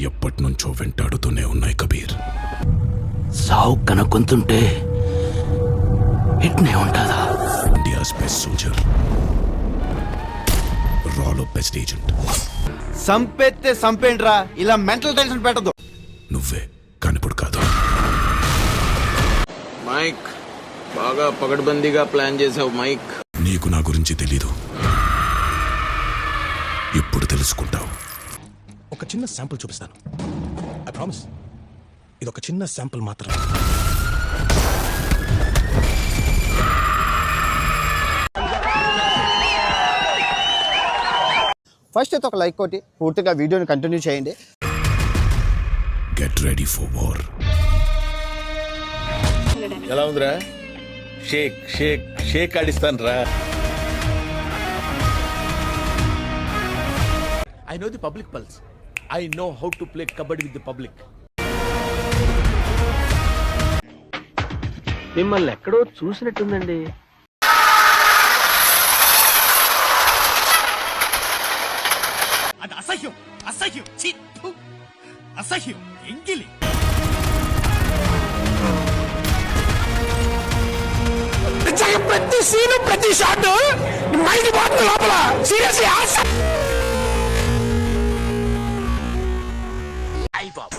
ఎప్పటి నుంచో వెంటాడుతూనే ఉన్నాయి కబీర్. సావు కనుక్కుంటుంటే ఇట్నే ఉంటుందా? ఇండియాస్ బెస్ట్ సోల్జర్, రాలో బెస్ట్ ఏజెంట్. సంపెత్తే సంపేండ్రా, ఇలా మెంటల్ టెన్షన్ పెట్టదు. నువ్వే కానిప్పుడు కాదు. మైక్, బాగా పగడ్బందీగా ప్లాన్ చేసావు మైక్. నీకు నా గురించి తెలీదు, ఇప్పుడు తెలుసుకుంటావు. ఒక చిన్న శాంపుల్ చూపిస్తాను. ఐ ప్రామిస్, ఇది ఒక చిన్న శాంపుల్ మాత్రం. ఫస్ట్ అయితే ఒక లైక్ కొట్టి పూర్తిగా వీడియోని కంటిన్యూ చేయండి. Get ready for war. ఎలా ఉందిరా? షేక్ షేక్ షేక్ ఆడిస్తాను రా. I know the public pulse. I know how to play kabaddi with the public. మిమ్మల్ని ఎక్కడో చూసినట్టుందండి. అది అసహ్యం, అసహ్యం, ఛీ, థు, అసహ్యం, ఎంగిలి. ప్రతి సీను, ప్రతి షాట్ మైండ్ బాగుంది లోపల. సీరియస్లీ అయ్య బాబు,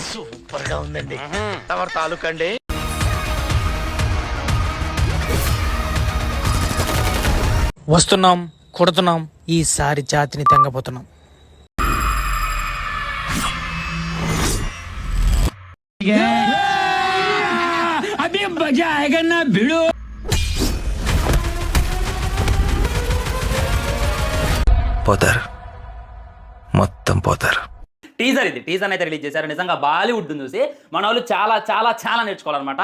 సూపర్ గా ఉందండి. తమరు తాలూకండి. వస్తున్నాం, కొడుతున్నాం, ఈసారి జాతిని తెంగపోతున్నాం. పోతారు, మొత్తం పోతారు. టీజర్ ఇది, టీజర్ అయితే రిలీజ్ చేశారు. నిజంగా బాలీవుడ్ చూసి మన వాళ్ళు చాలా చాలా చాలా నేర్చుకోవాలన్నమాట.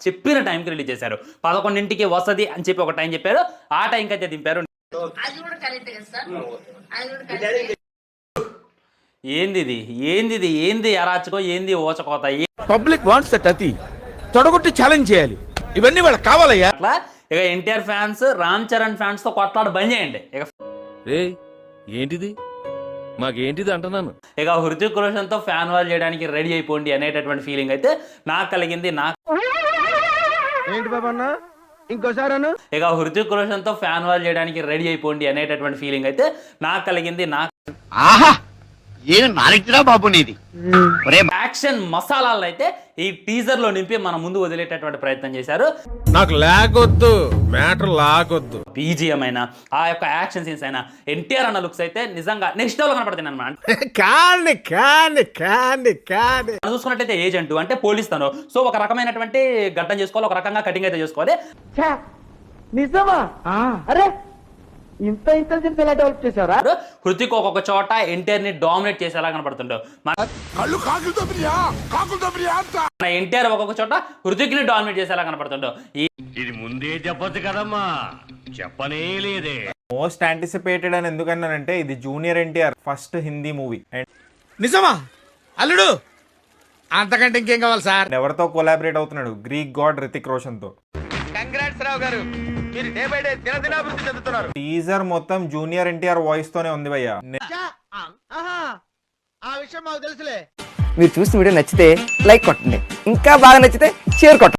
చెప్పిన టైంకి రిలీజ్ చేశారు. 11ంటికి వస్తుంది అని చెప్పి ఒక టైం చెప్పారు, ఆ టైంకి అయితే దింపారు. ఏంది ఇది, ఏంది ఇది, ఏంది అరాచకం, ఏంది ఓచకోత. పబ్లిక్ వాంట్స్ దట్ అతి తొడగొట్టి ఛాలెంజ్ చేయాలి. ఇవన్నీ వాళ్ళకి కావాలయ్యా. అట్లా ఇక ఎన్టీఆర్ ఫ్యాన్స్ రామ్ చరణ్ ఫ్యాన్స్ తో కొట్లాడ బంద్ చేయండి. ఇక ఏంటిది మాకేంటిది అంటున్నాను. ఇక హృతిక్ రోషన్ తో ఫ్యాన్ వాల్ చేయడానికి రెడీ అయిపోండి అనేటటువంటి ఫీలింగ్ అయితే నాకు కలిగింది. ఏంటి బాబా అన్న, ఇంకోసారి అన్న. ఇక హృతిక్ రోషన్ తో ఫ్యాన్ వాల్ చేయడానికి రెడీ అయిపోండి అనేటటువంటి ఫీలింగ్ అయితే నాకు కలిగింది. ఆహా, ఏం నాలెడ్జ్రా బాబు నీది. యాక్షన్ మసాలాలు అయితే ఈ టీజర్ లో నింపి మన ముందు వదిలేటటువంటి ప్రయత్నం చేశారు. నాకు లాగొద్దు, మ్యాటర్ లాగొద్దు. బీజిఎం అయినా, ఆ యొక్క యాక్షన్ సీన్స్ అయినా, ఎన్టీఆర్ అన్న లుక్స్ అయితే నిజంగా నెక్స్ట్ లెవెల్ కనపడుతుంది అనమాట. చూసుకున్నట్లయితే ఏజెంట్ అంటే పోలీస్ తను. సో ఒక రకమైనటువంటి గడ్డం చేసుకోవాలి, ఒక రకంగా కటింగ్ అయితే చేసుకోవాలి. నిజమా? అరే, ఇంత ఇంటెలిజెంట్ ఎలా డెవలప్ చేశారా? హృతిక్ ఒక్కొక్క చోట ఎన్టీఆర్ ని డామినేట్ చేసేలా కనపడుతుండో. మన ఎన్టీఆర్ ఒక్కొక్క చోట హృతిక్ ని డామినేట్ చేసేలా కనపడుతుండో. ఇది ముందే చెప్పొచ్చు కదమ్మా, చెప్పనే లేదే. మోస్ట్ యాంటిసిపేటెడ్ అని ఎందుకన్నానంటే ఇది junior NTR first Hindi movie. నిజమా అల్లుడు? అంతకంటే ఇంకేం కావాలి సార్? ఎవరితో కొలాబరేట్ అవుతున్నాడు? గ్రీక్ గాడ్ రితిక్ రోషన్ తో. కంగ్రాట్స్ రావు గారు, మీరు డే బై డే దినదినాభివృద్ధి చెందుతున్నారు. టీజర్ మొత్తం జూనియర్ ఎన్టీఆర్ వాయిస్ తోనే ఉంది భయ్యా. ఆ విషయం మాకు తెలుసులే. మీరు చూసిన వీడియో నచ్చితే లైక్ కొట్టండి, ఇంకా బాగా నచ్చితే షేర్ కొట్టండి.